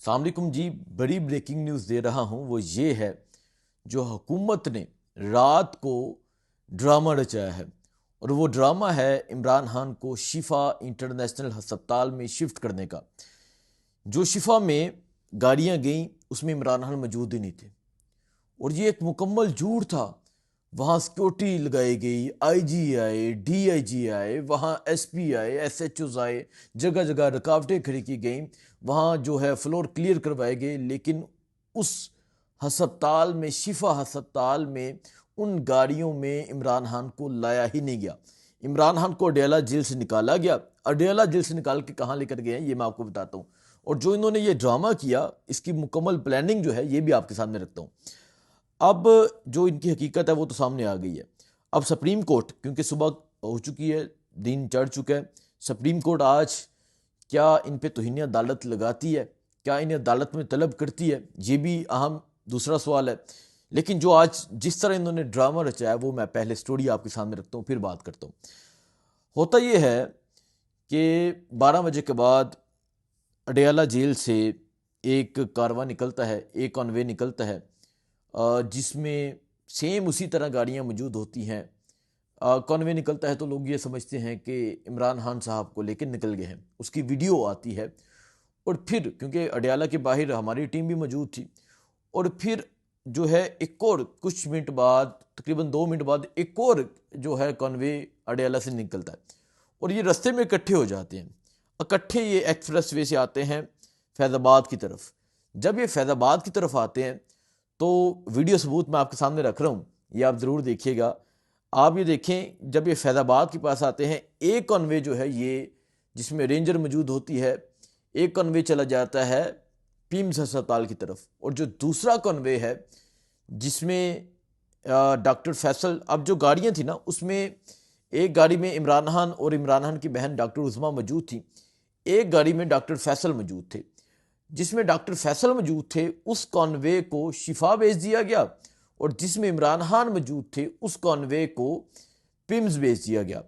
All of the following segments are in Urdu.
السلام علیکم جی، بڑی بریکنگ نیوز دے رہا ہوں۔ وہ یہ ہے جو حکومت نے رات کو ڈرامہ رچایا ہے، اور وہ ڈرامہ ہے عمران خان کو شفا انٹرنیشنل ہسپتال میں شفٹ کرنے کا۔ جو شفا میں گاڑیاں گئیں اس میں عمران خان موجود ہی نہیں تھے، اور یہ ایک مکمل جھوٹ تھا۔ وہاں سیکورٹی لگائی گئی، آئی جی آئے، ڈی آئی جی آئے، وہاں ایس پی آئے، ایس ایچ اوز آئے، جگہ جگہ رکاوٹیں کھڑی کی گئیں، وہاں جو ہے فلور کلیئر کروائے گئے، لیکن اس ہسپتال میں، شفا ہسپتال میں، ان گاڑیوں میں عمران خان کو لایا ہی نہیں گیا۔ عمران خان کو اڈیالہ جیل سے نکالا گیا۔ اڈیالہ جیل سے نکال کے کہاں لے کر گئے ہیں یہ میں آپ کو بتاتا ہوں، اور جو انہوں نے یہ ڈرامہ کیا اس کی مکمل پلاننگ جو ہے یہ بھی آپ کے سامنے رکھتا ہوں۔ اب جو ان کی حقیقت ہے وہ تو سامنے آ گئی ہے۔ اب سپریم کورٹ، کیونکہ صبح ہو چکی ہے، دن چڑھ چکا ہے، سپریم کورٹ آج کیا ان پہ توہین عدالت لگاتی ہے، کیا انہیں عدالت میں طلب کرتی ہے، یہ بھی اہم دوسرا سوال ہے۔ لیکن جو آج جس طرح انہوں نے ڈرامہ رچایا وہ میں پہلے سٹوری آپ کے سامنے رکھتا ہوں، پھر بات کرتا ہوں۔ ہوتا یہ ہے کہ 12 بجے کے بعد اڈیالہ جیل سے ایک کارواں نکلتا ہے، ایک کنوے نکلتا ہے، جس میں سیم اسی طرح گاڑیاں موجود ہوتی ہیں۔ کنوے نکلتا ہے تو لوگ یہ سمجھتے ہیں کہ عمران خان صاحب کو لے کے نکل گئے ہیں، اس کی ویڈیو آتی ہے، اور پھر کیونکہ اڈیالہ کے باہر ہماری ٹیم بھی موجود تھی، اور پھر جو ہے ایک اور کچھ منٹ بعد، تقریباً 2 منٹ بعد، ایک اور جو ہے کنوے اڈیالہ سے نکلتا ہے، اور یہ رستے میں اکٹھے ہو جاتے ہیں۔ اکٹھے یہ ایکسپریس وے سے آتے ہیں فیض آباد کی طرف۔ جب یہ فیض آباد کی طرف آتے ہیں تو ویڈیو ثبوت میں آپ کے سامنے رکھ رہا ہوں، یہ آپ ضرور دیکھیے گا۔ آپ یہ دیکھیں، جب یہ فیض آباد کے پاس آتے ہیں، ایک کنوے جو ہے یہ جس میں رینجر موجود ہوتی ہے، ایک کنوے چلا جاتا ہے پیمز ہسپتال کی طرف، اور جو دوسرا کنوے ہے جس میں ڈاکٹر فیصل، اب جو گاڑیاں تھیں نا اس میں ایک گاڑی میں عمران خان اور عمران خان کی بہن ڈاکٹر عظمیٰ موجود تھیں، ایک گاڑی میں ڈاکٹر فیصل موجود تھے۔ جس میں ڈاکٹر فیصل موجود تھے اس کنوے کو شفا بھیج دیا گیا، اور جس میں عمران خان موجود تھے اس کنوے کو پیمز بھیج دیا گیا۔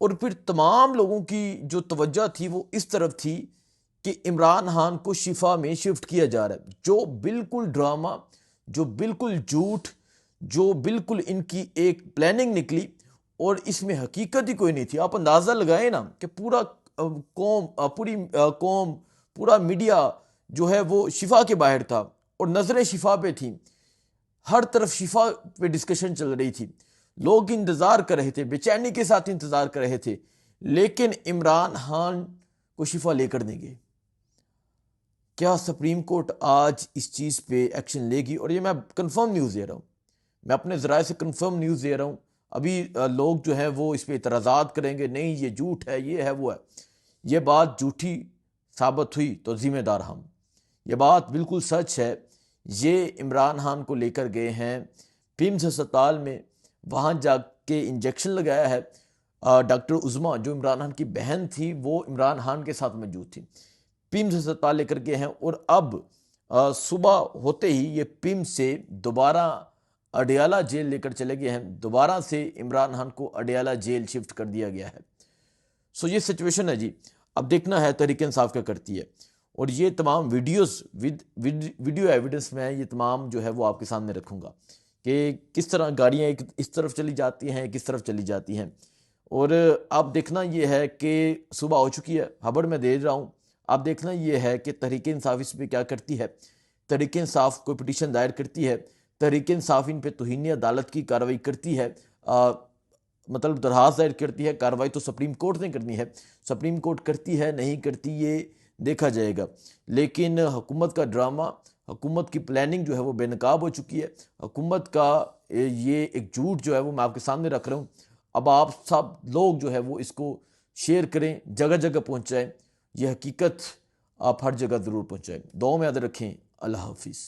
اور پھر تمام لوگوں کی جو توجہ تھی وہ اس طرف تھی کہ عمران خان کو شفا میں شفٹ کیا جا رہا ہے، جو بالکل ڈرامہ، جو بالکل جھوٹ، جو بالکل ان کی ایک پلاننگ نکلی، اور اس میں حقیقت ہی کوئی نہیں تھی۔ آپ اندازہ لگائیں نا کہ پوری قوم، پورا میڈیا جو ہے وہ شفا کے باہر تھا، اور نظریں شفا پہ تھیں، ہر طرف شفا پہ ڈسکشن چل رہی تھی، لوگ انتظار کر رہے تھے، بے چینی کے ساتھ انتظار کر رہے تھے، لیکن عمران خان کو شفا لے کر نہیں گئے۔ کیا سپریم کورٹ آج اس چیز پہ ایکشن لے گی؟ اور یہ میں کنفرم نیوز دے رہا ہوں، میں اپنے ذرائع سے کنفرم نیوز دے رہا ہوں۔ ابھی لوگ جو ہیں وہ اس پہ اعتراضات کریں گے، نہیں یہ جھوٹ ہے، یہ ہے، وہ ہے۔ یہ بات جھوٹی ثابت ہوئی تو ذمہ دار ہم۔ یہ بات بالکل سچ ہے۔ یہ عمران خان کو لے کر گئے ہیں پیمز ہسپتال میں، وہاں جا کے انجیکشن لگایا ہے۔ ڈاکٹر عظمیٰ جو عمران خان کی بہن تھی وہ عمران خان کے ساتھ موجود تھی، پیمز ہسپتال لے کر گئے ہیں، اور اب صبح ہوتے ہی یہ پیمز سے دوبارہ اڈیالہ جیل لے کر چلے گئے ہیں، دوبارہ سے عمران خان کو اڈیالہ جیل شفٹ کر دیا گیا ہے۔ سو یہ سچویشن ہے جی۔ اب دیکھنا ہے تحریک انصاف کیا کرتی ہے، اور یہ تمام ویڈیوز ویڈیو ایویڈنس میں یہ تمام جو ہے وہ آپ کے سامنے رکھوں گا کہ کس طرح گاڑیاں ایک اس طرف چلی جاتی ہیں، کس طرف چلی جاتی ہیں۔ اور اب دیکھنا یہ ہے کہ صبح ہو چکی ہے، خبر میں دے رہا ہوں، اب دیکھنا یہ ہے کہ تحریک انصاف اس پہ کیا کرتی ہے۔ تحریک انصاف کوئی پٹیشن دائر کرتی ہے، تحریک انصاف ان پہ توہین عدالت کی کارروائی کرتی ہے، مطلب درخواست دائر کرتی ہے۔ کارروائی تو سپریم کورٹ نے کرنی ہے، سپریم کورٹ کرتی ہے نہیں کرتی یہ دیکھا جائے گا، لیکن حکومت کا ڈرامہ، حکومت کی پلاننگ جو ہے وہ بے نقاب ہو چکی ہے۔ حکومت کا یہ ایک جھوٹ جو ہے وہ میں آپ کے سامنے رکھ رہا ہوں۔ اب آپ سب لوگ جو ہے وہ اس کو شیئر کریں، جگہ جگہ پہنچائیں، یہ حقیقت آپ ہر جگہ ضرور پہنچائیں۔ دعاؤں میں یاد رکھیں۔ اللہ حافظ۔